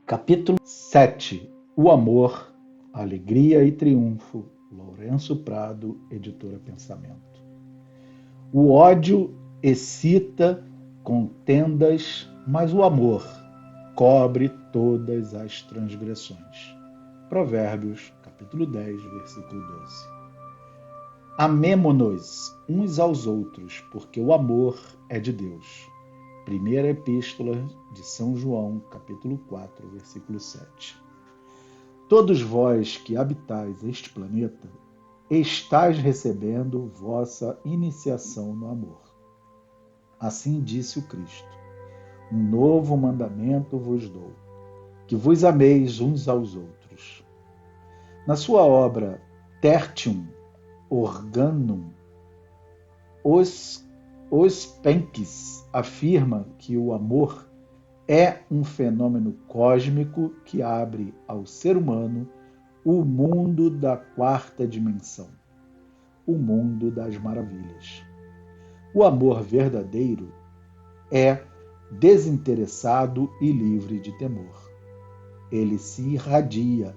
Capítulo 7. O amor, alegria e triunfo. Lourenço Prado, editora Pensamento. O ódio excita contendas, mas o amor cobre todas as transgressões. Provérbios, capítulo 10, versículo 12. Amemo-nos uns aos outros, porque o amor é de Deus. Primeira Epístola de São João, capítulo 4, versículo 7. Todos vós que habitais este planeta, estáis recebendo vossa iniciação no amor. Assim disse o Cristo: um novo mandamento vos dou, que vos ameis uns aos outros. Na sua obra Tertium Organum, Os Penques afirma que o amor é um fenômeno cósmico que abre ao ser humano o mundo da quarta dimensão, o mundo das maravilhas. O amor verdadeiro é desinteressado e livre de temor. Ele se irradia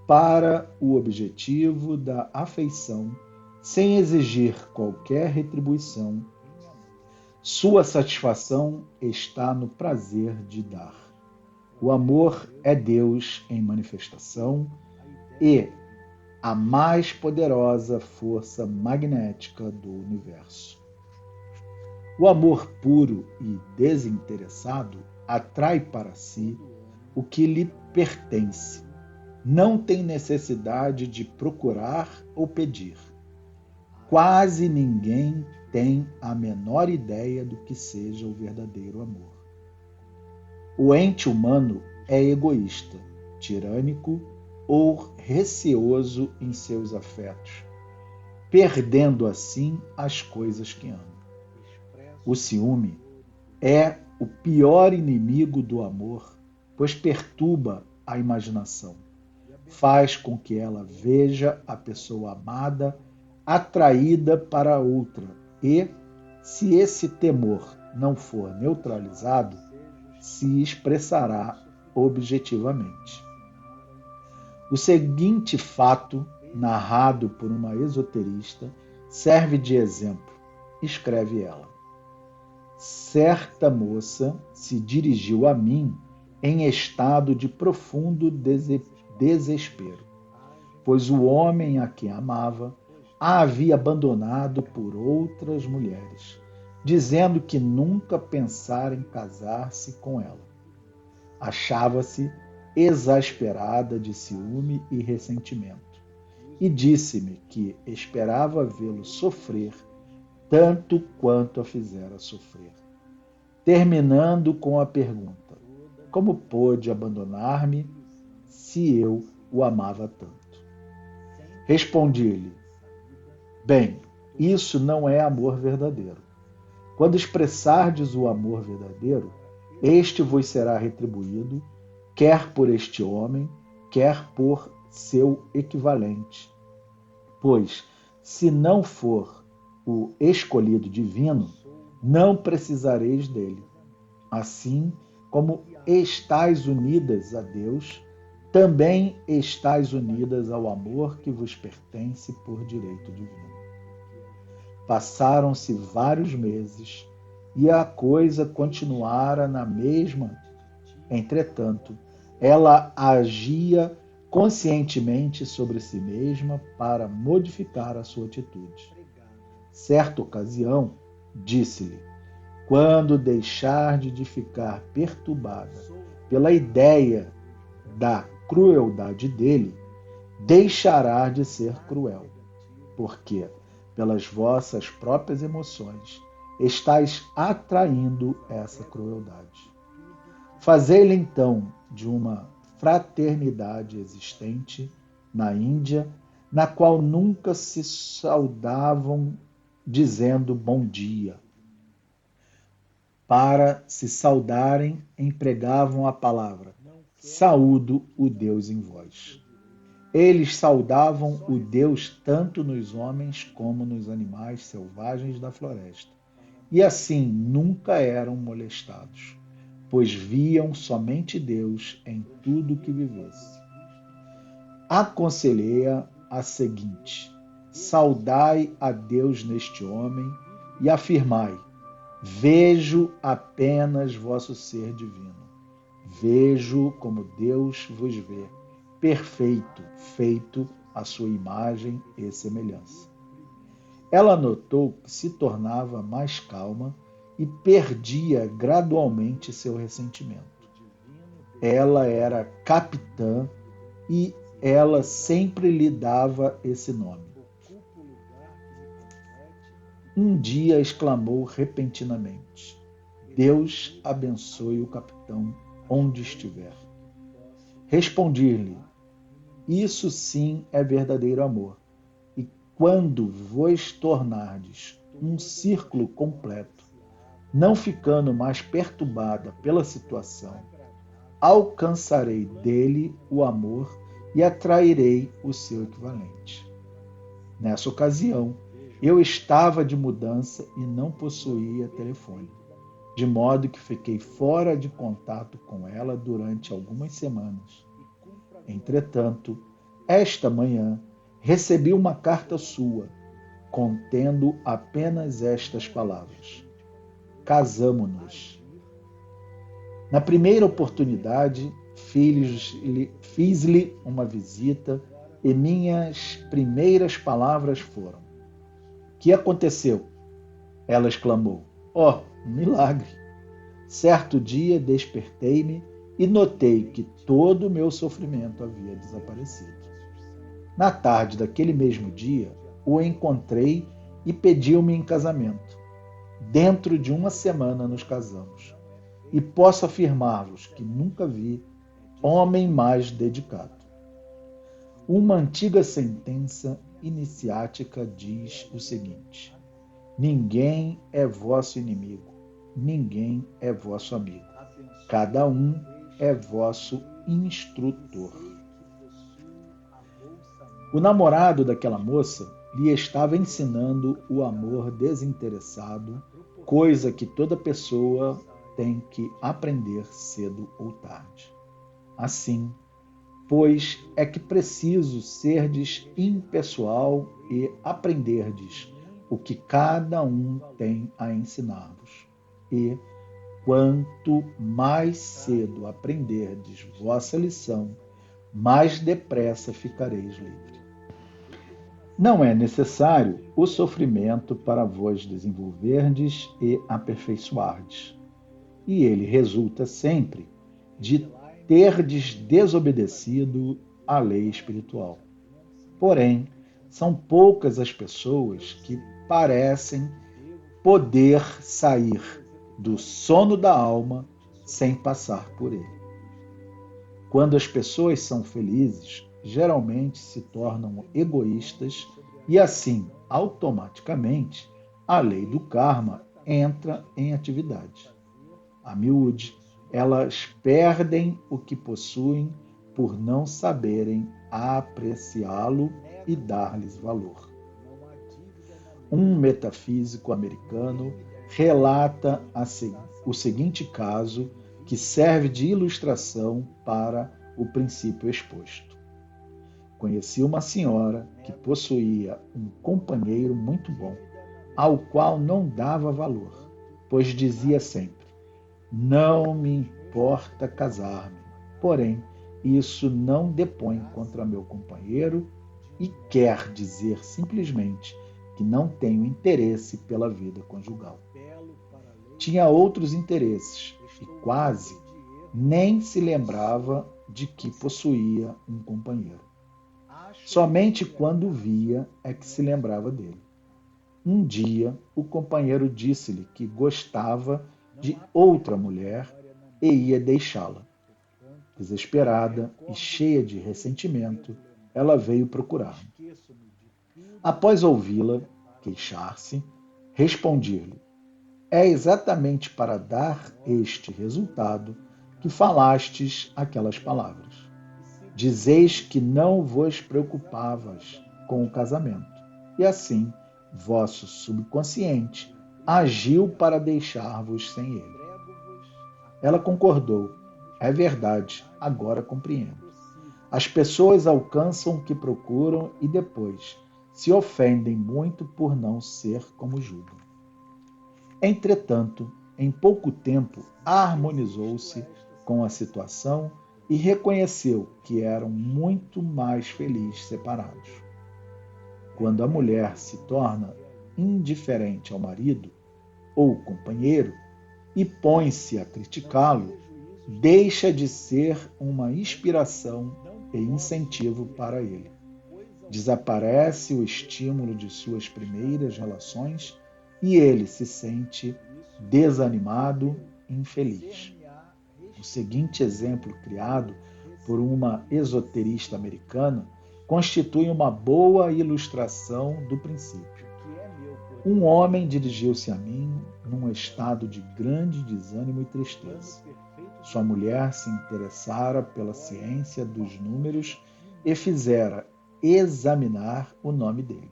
para o objetivo da afeição sem exigir qualquer retribuição. Sua satisfação está no prazer de dar. O amor é Deus em manifestação e a mais poderosa força magnética do universo. O amor puro e desinteressado atrai para si o que lhe pertence. Não tem necessidade de procurar ou pedir. Quase ninguém tem a menor ideia do que seja o verdadeiro amor. O ente humano é egoísta, tirânico ou receoso em seus afetos, perdendo assim as coisas que ama. O ciúme é o pior inimigo do amor, pois perturba a imaginação, faz com que ela veja a pessoa amada atraída para outra e, se esse temor não for neutralizado, se expressará objetivamente. O seguinte fato, narrado por uma esoterista, serve de exemplo. Escreve ela: certa moça se dirigiu a mim em estado de profundo desespero, pois o homem a quem amava a havia abandonado por outras mulheres, dizendo que nunca pensara em casar-se com ela. Achava-se exasperada de ciúme e ressentimento, e disse-me que esperava vê-lo sofrer tanto quanto a fizera sofrer, terminando com a pergunta: como pôde abandonar-me se eu o amava tanto? Respondi-lhe: bem, isso não é amor verdadeiro. Quando expressardes o amor verdadeiro, este vos será retribuído, quer por este homem, quer por seu equivalente. Pois, se não for o escolhido divino, não precisareis dele. Assim como estáis unidas a Deus, também estáis unidas ao amor que vos pertence por direito divino. Passaram-se vários meses e a coisa continuara na mesma. Entretanto, ela agia conscientemente sobre si mesma para modificar a sua atitude. Certa ocasião, disse-lhe: quando deixar de ficar perturbada pela ideia da crueldade dele, deixará de ser cruel, porque, pelas vossas próprias emoções, estáis atraindo essa crueldade. Fazei-lhe então de uma fraternidade existente na Índia, na qual nunca se saudavam dizendo bom dia. Para se saudarem, empregavam a palavra: saúdo o Deus em vós. Eles saudavam o Deus tanto nos homens como nos animais selvagens da floresta, e assim nunca eram molestados, pois viam somente Deus em tudo que vivesse. Aconselhei-a a seguinte: saudai a Deus neste homem e afirmai: vejo apenas vosso ser divino. Vejo como Deus vos vê, perfeito, feito à sua imagem e semelhança. Ela notou que se tornava mais calma e perdia gradualmente seu ressentimento. Ela era capitã e ela sempre lhe dava esse nome. Um dia exclamou repentinamente: Deus abençoe o capitão onde estiver. Respondi-lhe: isso sim é verdadeiro amor. E quando vos tornardes um círculo completo, não ficando mais perturbada pela situação, alcançarei dele o amor e atrairei o seu equivalente. Nessa ocasião, eu estava de mudança e não possuía telefone, de modo que fiquei fora de contato com ela durante algumas semanas. Entretanto, esta manhã recebi uma carta sua, contendo apenas estas palavras: casamo-nos. Na primeira oportunidade, fiz-lhe uma visita e minhas primeiras palavras foram: que aconteceu? Ela exclamou: oh, um milagre! Certo dia despertei-me e notei que todo o meu sofrimento havia desaparecido. Na tarde daquele mesmo dia, o encontrei e pediu-me em casamento. Dentro de uma semana nos casamos. E posso afirmar-vos que nunca vi homem mais dedicado. Uma antiga sentença iniciática diz o seguinte: ninguém é vosso inimigo, ninguém é vosso amigo. Cada um é vosso instrutor. O namorado daquela moça lhe estava ensinando o amor desinteressado, coisa que toda pessoa tem que aprender cedo ou tarde. Assim, pois é que preciso serdes impessoal e aprenderdes o que cada um tem a ensinar-vos. E, quanto mais cedo aprenderdes vossa lição, mais depressa ficareis livre. Não é necessário o sofrimento para vos desenvolverdes e aperfeiçoardes. E ele resulta sempre de terdes desobedecido à lei espiritual. Porém, são poucas as pessoas que parecem poder sair do sono da alma sem passar por ele. Quando as pessoas são felizes, geralmente se tornam egoístas e assim, automaticamente, a lei do karma entra em atividade. A miúde, elas perdem o que possuem por não saberem apreciá-lo e dar-lhes valor. Um metafísico americano relata o seguinte caso que serve de ilustração para o princípio exposto. Conheci uma senhora que possuía um companheiro muito bom, ao qual não dava valor, pois dizia sempre: não me importa casar-me, porém, isso não depõe contra meu companheiro e quer dizer simplesmente que não tenho interesse pela vida conjugal. Tinha outros interesses e quase nem se lembrava de que possuía um companheiro. Somente quando o via é que se lembrava dele. Um dia, o companheiro disse-lhe que gostava de outra mulher e ia deixá-la. Desesperada e cheia de ressentimento, ela veio procurar-me. Após ouvi-la queixar-se, respondi-lhe: é exatamente para dar este resultado que falastes aquelas palavras. Dizeis que não vos preocupavas com o casamento, e assim vosso subconsciente agiu para deixar-vos sem ele. Ela concordou. É verdade, agora compreendo. As pessoas alcançam o que procuram e depois se ofendem muito por não ser como julgam. Entretanto, em pouco tempo, harmonizou-se com a situação e reconheceu que eram muito mais felizes separados. Quando a mulher se torna indiferente ao marido ou companheiro e põe-se a criticá-lo, deixa de ser uma inspiração e incentivo para ele. Desaparece o estímulo de suas primeiras relações e ele se sente desanimado e infeliz. O seguinte exemplo, criado por uma esoterista americana, constitui uma boa ilustração do princípio. Um homem dirigiu-se a mim num estado de grande desânimo e tristeza. Sua mulher se interessara pela ciência dos números e fizera examinar o nome dele.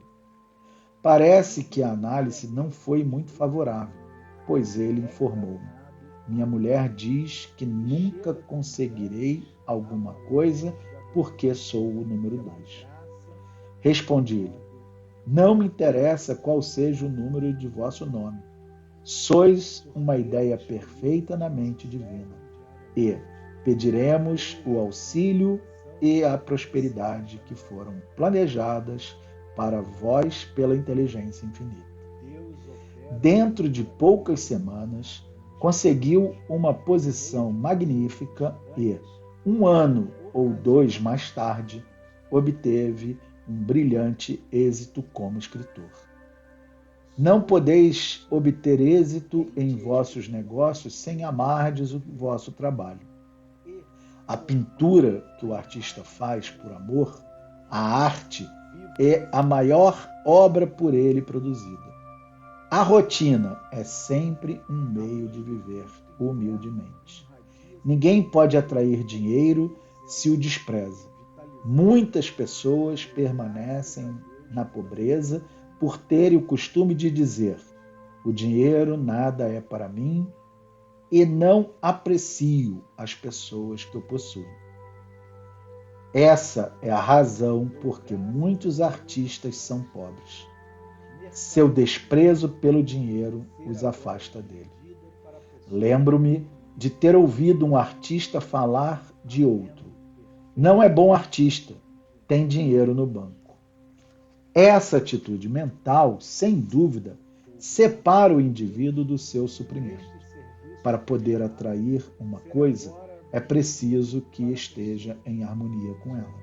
Parece que a análise não foi muito favorável, pois ele informou-me: minha mulher diz que nunca conseguirei alguma coisa porque sou o número 2. Respondi-lhe: não me interessa qual seja o número de vosso nome. Sois uma ideia perfeita na mente divina. E pediremos o auxílio e a prosperidade que foram planejadas para vós pela inteligência infinita. Dentro de poucas semanas, conseguiu uma posição magnífica e, 1 ano ou 2 mais tarde, obteve um brilhante êxito como escritor. Não podeis obter êxito em vossos negócios sem amardes o vosso trabalho. A pintura que o artista faz por amor, a arte, é a maior obra por ele produzida. A rotina é sempre um meio de viver humildemente. Ninguém pode atrair dinheiro se o despreza. Muitas pessoas permanecem na pobreza por terem o costume de dizer: o dinheiro nada é para mim e não aprecio as pessoas que o possuem. Essa é a razão por que muitos artistas são pobres. Seu desprezo pelo dinheiro os afasta dele. Lembro-me de ter ouvido um artista falar de outro: não é bom artista, tem dinheiro no banco. Essa atitude mental, sem dúvida, separa o indivíduo do seu suprimento. Para poder atrair uma coisa, é preciso que esteja em harmonia com ela.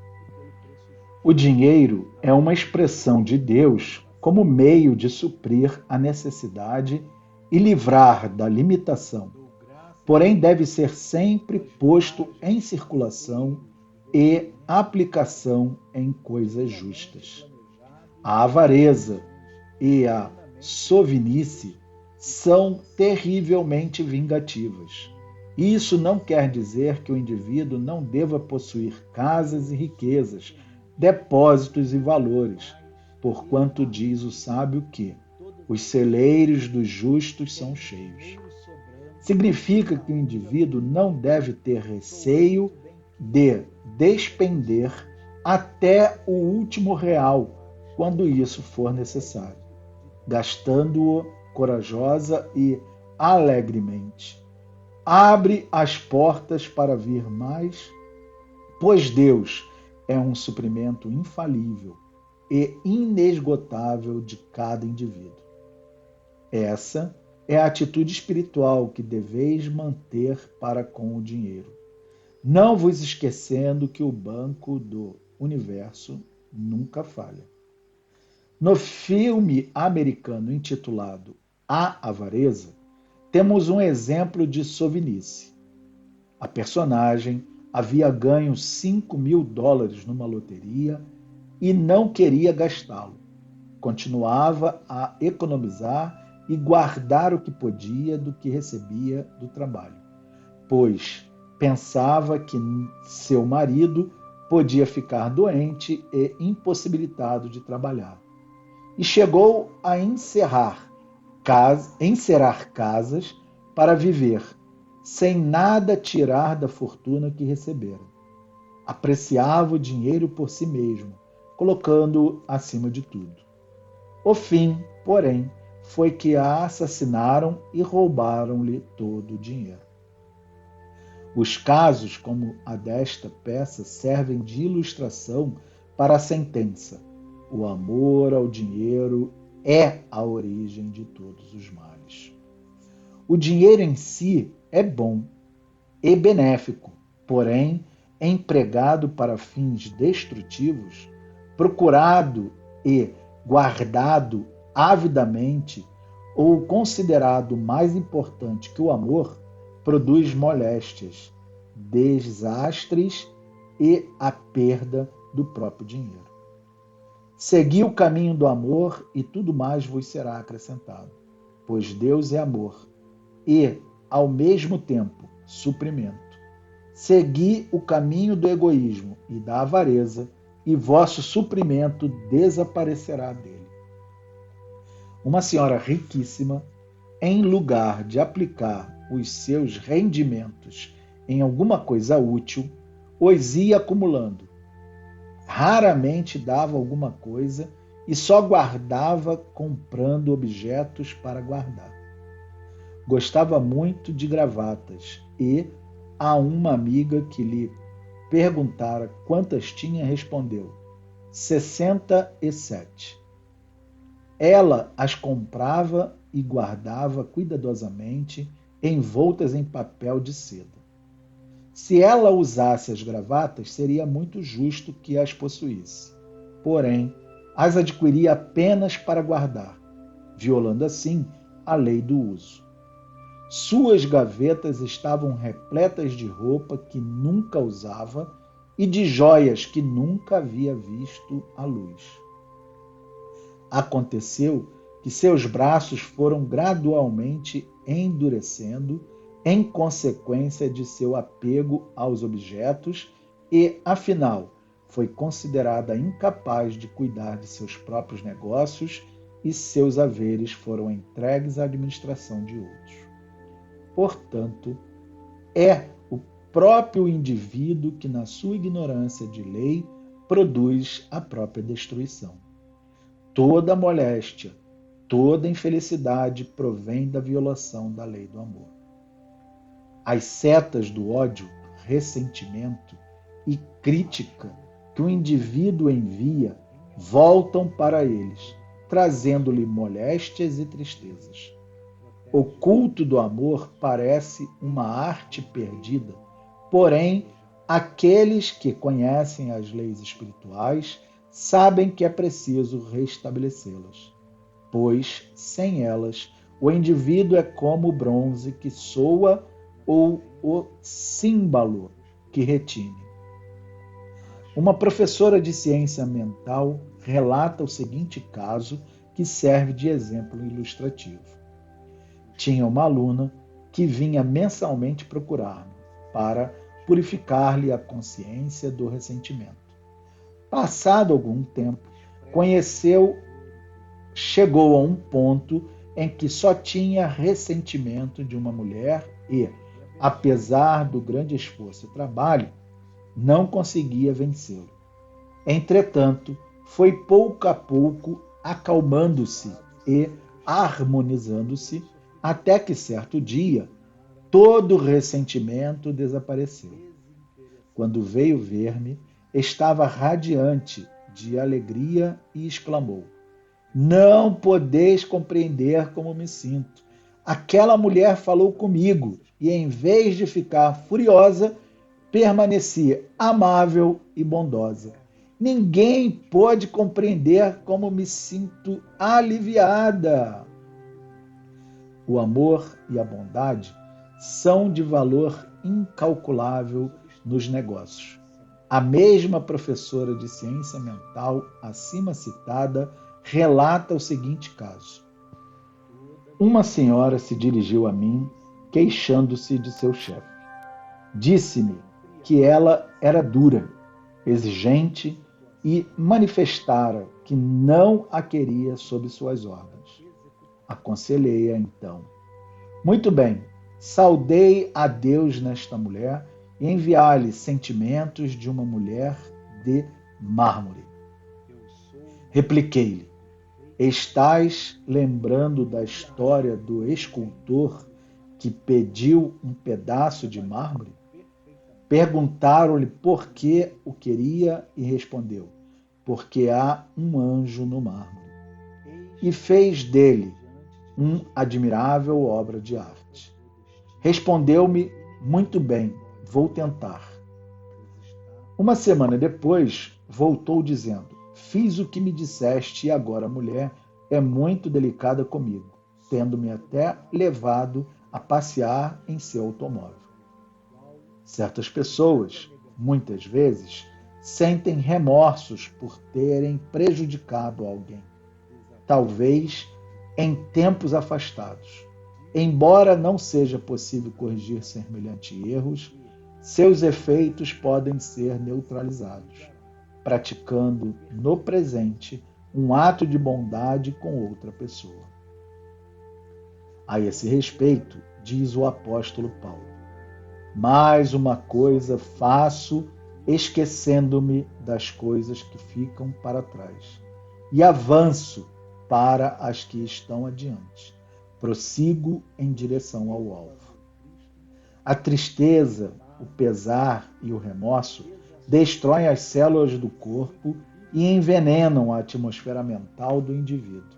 O dinheiro é uma expressão de Deus como meio de suprir a necessidade e livrar da limitação, porém deve ser sempre posto em circulação e aplicação em coisas justas. A avareza e a sovinice são terrivelmente vingativas. Isso não quer dizer que o indivíduo não deva possuir casas e riquezas, depósitos e valores, porquanto diz o sábio que os celeiros dos justos são cheios. Significa que o indivíduo não deve ter receio de despender até o último real, quando isso for necessário, gastando-o corajosa e alegremente. Abre as portas para vir mais, pois Deus é um suprimento infalível e inesgotável de cada indivíduo. Essa é a atitude espiritual que deveis manter para com o dinheiro, não vos esquecendo que o banco do universo nunca falha. No filme americano intitulado A Avareza, temos um exemplo de sovinice. A personagem havia ganho $5.000 numa loteria e não queria gastá-lo. Continuava a economizar e guardar o que podia do que recebia do trabalho, pois pensava que seu marido podia ficar doente e impossibilitado de trabalhar. E chegou a encerrar casas para viver, sem nada tirar da fortuna que receberam. Apreciava o dinheiro por si mesmo, colocando-o acima de tudo. O fim, porém, foi que a assassinaram e roubaram-lhe todo o dinheiro. Os casos, como a desta peça, servem de ilustração para a sentença: o amor ao dinheiro é a origem de todos os males. O dinheiro em si é bom e benéfico, porém, empregado para fins destrutivos, procurado e guardado avidamente ou considerado mais importante que o amor, produz moléstias, desastres e a perda do próprio dinheiro. Segui o caminho do amor e tudo mais vos será acrescentado, pois Deus é amor e, ao mesmo tempo, suprimento. Segui o caminho do egoísmo e da avareza, e vosso suprimento desaparecerá dele. Uma senhora riquíssima, em lugar de aplicar os seus rendimentos em alguma coisa útil, os ia acumulando. Raramente dava alguma coisa e só guardava comprando objetos para guardar. Gostava muito de gravatas e, a uma amiga que lhe perguntara quantas tinha, respondeu: 67. Ela as comprava e guardava cuidadosamente, envoltas em papel de seda. Se ela usasse as gravatas, seria muito justo que as possuísse. Porém, as adquiria apenas para guardar, violando assim a lei do uso. Suas gavetas estavam repletas de roupa que nunca usava e de joias que nunca havia visto a luz. Aconteceu que seus braços foram gradualmente endurecendo em consequência de seu apego aos objetos e, afinal, foi considerada incapaz de cuidar de seus próprios negócios e seus haveres foram entregues à administração de outros. Portanto, é o próprio indivíduo que, na sua ignorância de lei, produz a própria destruição. Toda moléstia, toda infelicidade provém da violação da lei do amor. As setas do ódio, ressentimento e crítica que o indivíduo envia voltam para eles, trazendo-lhe moléstias e tristezas. O culto do amor parece uma arte perdida, porém, aqueles que conhecem as leis espirituais sabem que é preciso restabelecê-las, pois, sem elas, o indivíduo é como o bronze que soa ou o símbolo que retine. Uma professora de ciência mental relata o seguinte caso que serve de exemplo ilustrativo. Tinha uma aluna que vinha mensalmente procurar-me para purificar-lhe a consciência do ressentimento. Passado algum tempo, chegou a um ponto em que só tinha ressentimento de uma mulher e, apesar do grande esforço e trabalho, não conseguia vencê-lo. Entretanto, foi pouco a pouco acalmando-se e harmonizando-se, até que certo dia todo o ressentimento desapareceu. Quando veio ver-me, estava radiante de alegria e exclamou: "Não podeis compreender como me sinto. Aquela mulher falou comigo e, em vez de ficar furiosa, permaneci amável e bondosa. Ninguém pode compreender como me sinto aliviada." O amor e a bondade são de valor incalculável nos negócios. A mesma professora de ciência mental acima citada relata o seguinte caso. Uma senhora se dirigiu a mim, queixando-se de seu chefe. Disse-me que ela era dura, exigente e manifestara que não a queria sob suas ordens. Aconselhei-a então: "Muito bem, Saudei a Deus nesta mulher e enviar-lhe sentimentos de uma mulher de mármore. Repliquei-lhe: estás lembrando da história do escultor que pediu um pedaço de mármore? Perguntaram-lhe por que o queria e respondeu: porque há um anjo no mármore. E fez dele uma admirável obra de arte. Respondeu-me: muito bem, vou tentar. Uma semana depois, voltou dizendo: fiz o que me disseste e agora a mulher é muito delicada comigo, tendo-me até levado a passear em seu automóvel. Certas pessoas, muitas vezes, sentem remorsos por terem prejudicado alguém, talvez em tempos afastados. Embora não seja possível corrigir semelhantes erros, seus efeitos podem ser neutralizados, praticando no presente um ato de bondade com outra pessoa. A esse respeito, diz o apóstolo Paulo: mais uma coisa faço, esquecendo-me das coisas que ficam para trás, e avanço para as que estão adiante. Prossigo em direção ao alvo. A tristeza, o pesar e o remorso destroem as células do corpo e envenenam a atmosfera mental do indivíduo.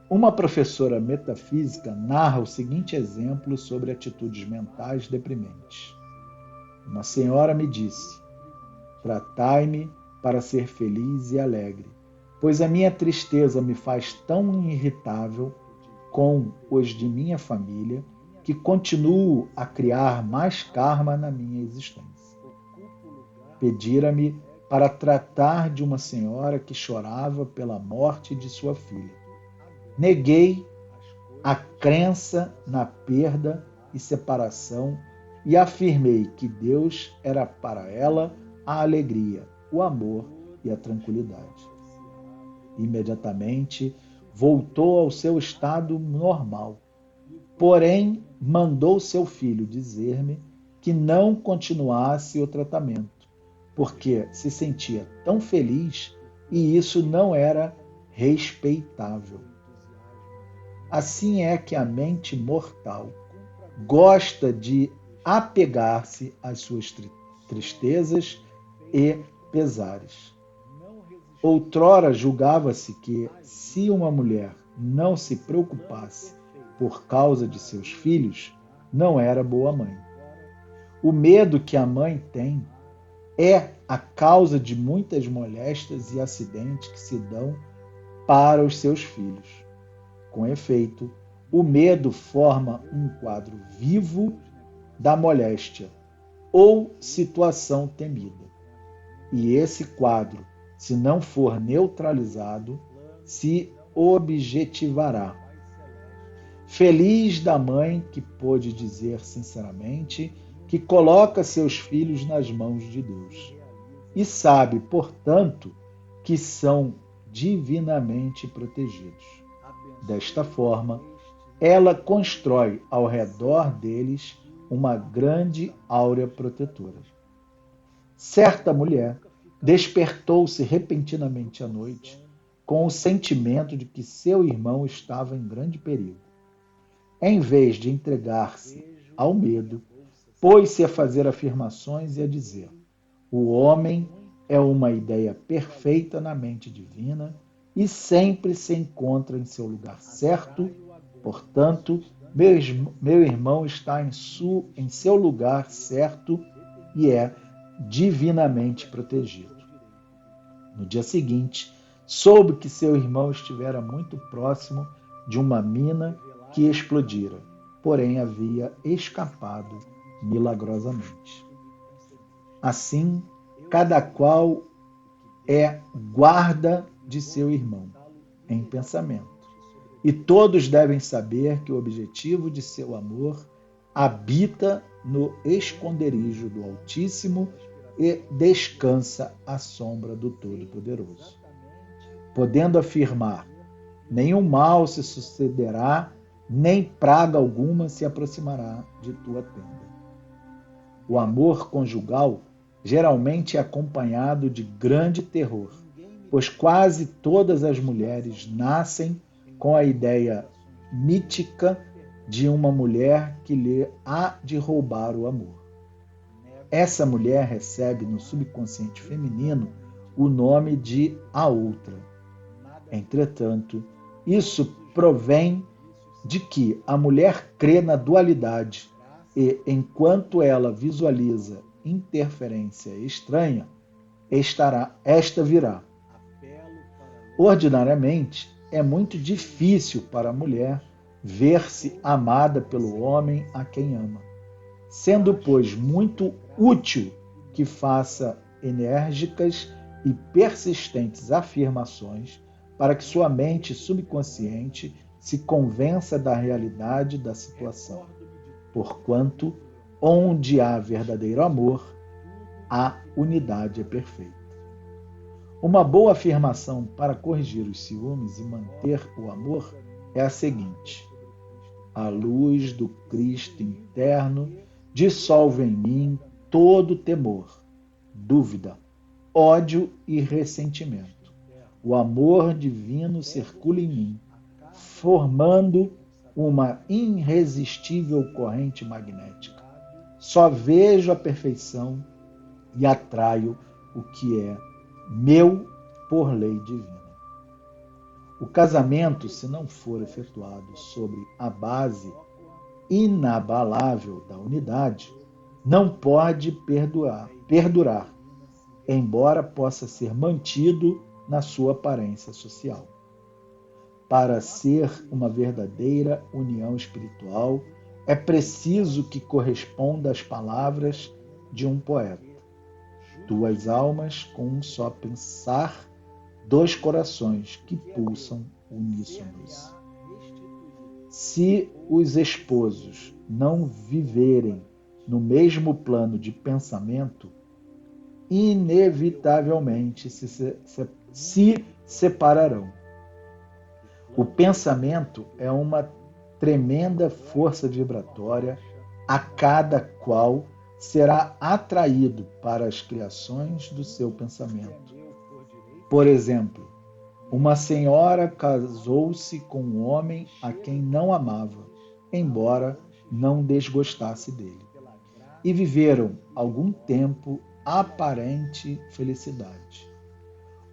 Uma professora metafísica narra o seguinte exemplo sobre atitudes mentais deprimentes. Uma senhora me disse: tratai-me para ser feliz e alegre, pois a minha tristeza me faz tão irritável com os de minha família que continuo a criar mais karma na minha existência. Pedira-me para tratar de uma senhora que chorava pela morte de sua filha. Neguei a crença na perda e separação e afirmei que Deus era para ela a alegria, o amor e a tranquilidade. Imediatamente voltou ao seu estado normal. Porém, mandou seu filho dizer-me que não continuasse o tratamento, porque se sentia tão feliz e isso não era respeitável. Assim é que a mente mortal gosta de apegar-se às suas tristezas e pesares. Outrora julgava-se que, se uma mulher não se preocupasse por causa de seus filhos, não era boa mãe. O medo que a mãe tem é a causa de muitas moléstias e acidentes que se dão para os seus filhos. Com efeito, o medo forma um quadro vivo da moléstia ou situação temida. E esse quadro, se não for neutralizado, se objetivará. Feliz da mãe que pôde dizer sinceramente que coloca seus filhos nas mãos de Deus e sabe, portanto, que são divinamente protegidos. Desta forma, ela constrói ao redor deles uma grande áurea protetora. Certa mulher despertou-se repentinamente à noite com o sentimento de que seu irmão estava em grande perigo. Em vez de entregar-se ao medo, pôs-se a fazer afirmações e a dizer: o homem é uma ideia perfeita na mente divina e sempre se encontra em seu lugar certo, portanto, meu irmão está em seu lugar certo e é divinamente protegido. No dia seguinte, soube que seu irmão estivera muito próximo de uma mina que explodira, porém havia escapado milagrosamente. Assim, cada qual é guarda de seu irmão, em pensamento. E todos devem saber que o objetivo de seu amor habita no esconderijo do Altíssimo e descansa à sombra do Todo-Poderoso. Podendo afirmar: nenhum mal se sucederá nem praga alguma se aproximará de tua tenda. O amor conjugal geralmente é acompanhado de grande terror, pois quase todas as mulheres nascem com a ideia mítica de uma mulher que lhe há de roubar o amor. Essa mulher recebe no subconsciente feminino o nome de a outra. Entretanto, isso provém de que a mulher crê na dualidade e, enquanto ela visualiza interferência estranha, esta virá. Ordinariamente, é muito difícil para a mulher ver-se amada pelo homem a quem ama, sendo, pois, muito útil que faça enérgicas e persistentes afirmações para que sua mente subconsciente se convença da realidade da situação, porquanto, onde há verdadeiro amor, a unidade é perfeita. Uma boa afirmação para corrigir os ciúmes e manter o amor é a seguinte: a luz do Cristo interno dissolve em mim todo temor, dúvida, ódio e ressentimento. O amor divino circula em mim, formando uma irresistível corrente magnética. Só vejo a perfeição e atraio o que é meu por lei divina. O casamento, se não for efetuado sobre a base inabalável da unidade, não pode perdurar, embora possa ser mantido na sua aparência social. Para ser uma verdadeira união espiritual, é preciso que corresponda às palavras de um poeta: duas almas com um só pensar, dois corações que pulsam uníssonos. Se os esposos não viverem no mesmo plano de pensamento, inevitavelmente se separarão. O pensamento é uma tremenda força vibratória, a cada qual será atraído para as criações do seu pensamento. Por exemplo, uma senhora casou-se com um homem a quem não amava, embora não desgostasse dele, e viveram algum tempo aparente felicidade.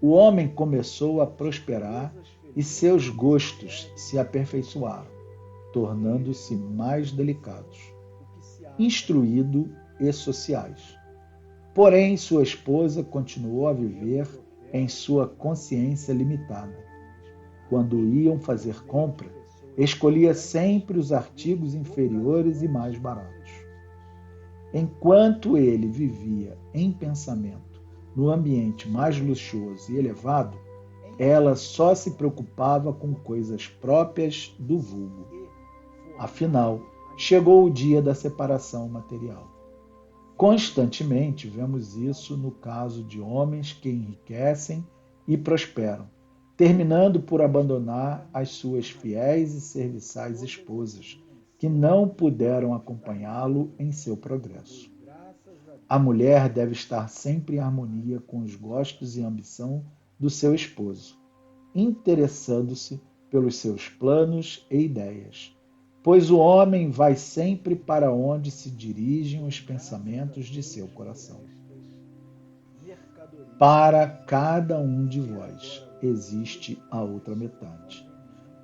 O homem começou a prosperar e seus gostos se aperfeiçoaram, tornando-se mais delicados, instruídos e sociais. Porém, sua esposa continuou a viver em sua consciência limitada. Quando iam fazer compra, escolhia sempre os artigos inferiores e mais baratos. Enquanto ele vivia em pensamento no ambiente mais luxuoso e elevado, ela só se preocupava com coisas próprias do vulgo. Afinal, chegou o dia da separação material. Constantemente vemos isso no caso de homens que enriquecem e prosperam, terminando por abandonar as suas fiéis e serviçais esposas, que não puderam acompanhá-lo em seu progresso. A mulher deve estar sempre em harmonia com os gostos e ambição do seu esposo, interessando-se pelos seus planos e ideias, pois o homem vai sempre para onde se dirigem os pensamentos de seu coração. Para cada um de vós existe a outra metade,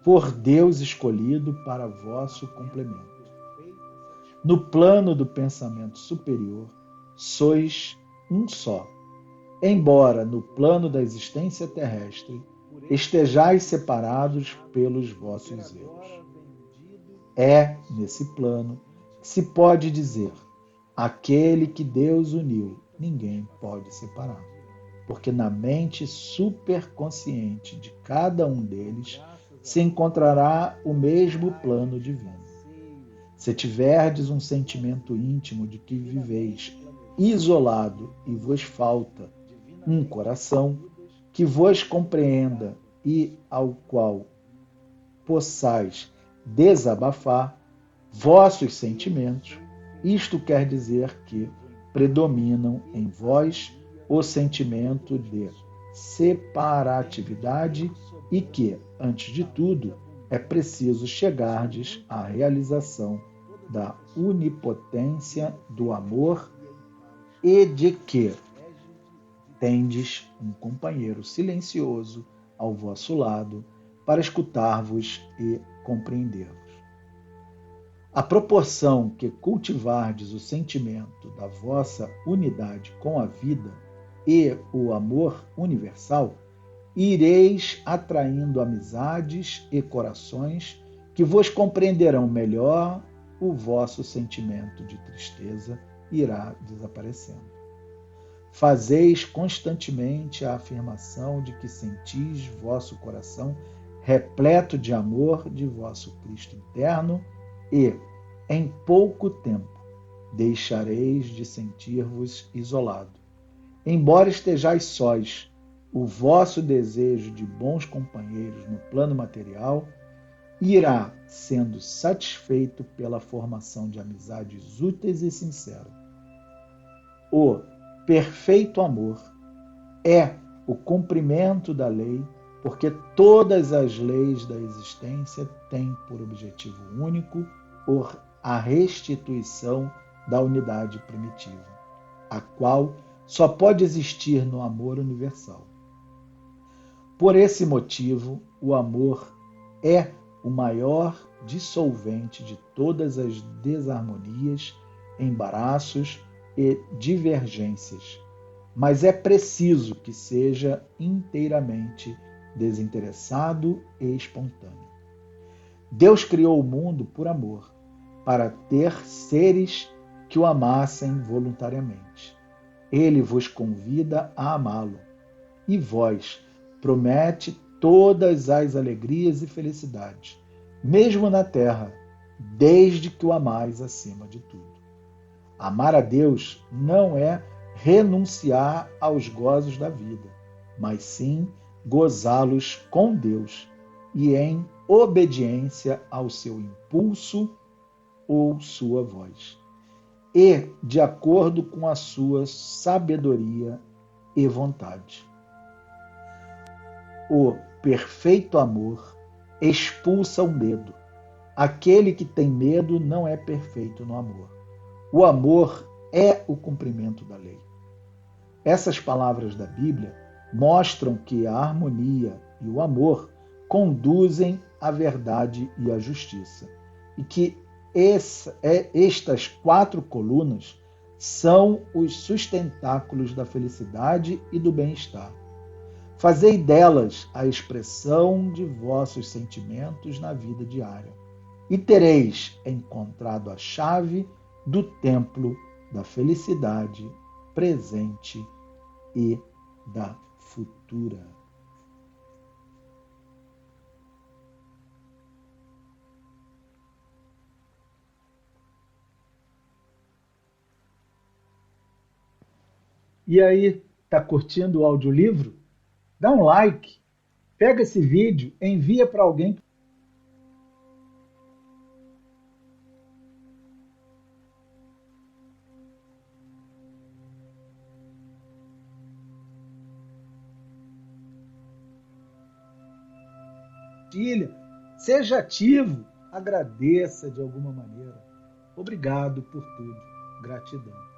por Deus escolhido para vosso complemento. No plano do pensamento superior, sois um só, embora no plano da existência terrestre estejais separados pelos vossos erros. É nesse plano que se pode dizer: aquele que Deus uniu, ninguém pode separar, porque na mente superconsciente de cada um deles se encontrará o mesmo plano divino. Se tiverdes um sentimento íntimo de que viveis isolado e vos falta um coração que vos compreenda e ao qual possais desabafar vossos sentimentos. Isto quer dizer que predominam em vós o sentimento de separatividade e que, antes de tudo, é preciso chegardes à realização da onipotência do amor e de que tendes um companheiro silencioso ao vosso lado para escutar-vos e compreender-vos. À proporção que cultivardes o sentimento da vossa unidade com a vida e o amor universal, ireis atraindo amizades e corações que vos compreenderão melhor, o vosso sentimento de tristeza irá desaparecendo. Fazeis constantemente a afirmação de que sentis vosso coração repleto de amor de vosso Cristo interno e, em pouco tempo, deixareis de sentir-vos isolado. Embora estejais sós, o vosso desejo de bons companheiros no plano material irá sendo satisfeito pela formação de amizades úteis e sinceras. O perfeito amor é o cumprimento da lei, porque todas as leis da existência têm por objetivo único a restituição da unidade primitiva, a qual só pode existir no amor universal. Por esse motivo, o amor é o maior dissolvente de todas as desarmonias, embaraços e divergências, mas é preciso que seja inteiramente desinteressado e espontâneo. Deus criou o mundo por amor, para ter seres que o amassem voluntariamente. Ele vos convida a amá-lo, e vós promete todas as alegrias e felicidades, mesmo na terra, desde que o amais acima de tudo. Amar a Deus não é renunciar aos gozos da vida, mas sim gozá-los com Deus e em obediência ao seu impulso ou sua voz, e de acordo com a sua sabedoria e vontade. O perfeito amor expulsa o medo. Aquele que tem medo não é perfeito no amor. O amor é o cumprimento da lei. Essas palavras da Bíblia mostram que a harmonia e o amor conduzem à verdade e à justiça, e que estas 4 colunas são os sustentáculos da felicidade e do bem-estar. Fazei delas a expressão de vossos sentimentos na vida diária, e tereis encontrado a chave do templo da felicidade presente e da futura. E aí, tá curtindo o audiolivro? Dá um like, pega esse vídeo, envia para alguém. Seja ativo, agradeça de alguma maneira. Obrigado por tudo. Gratidão.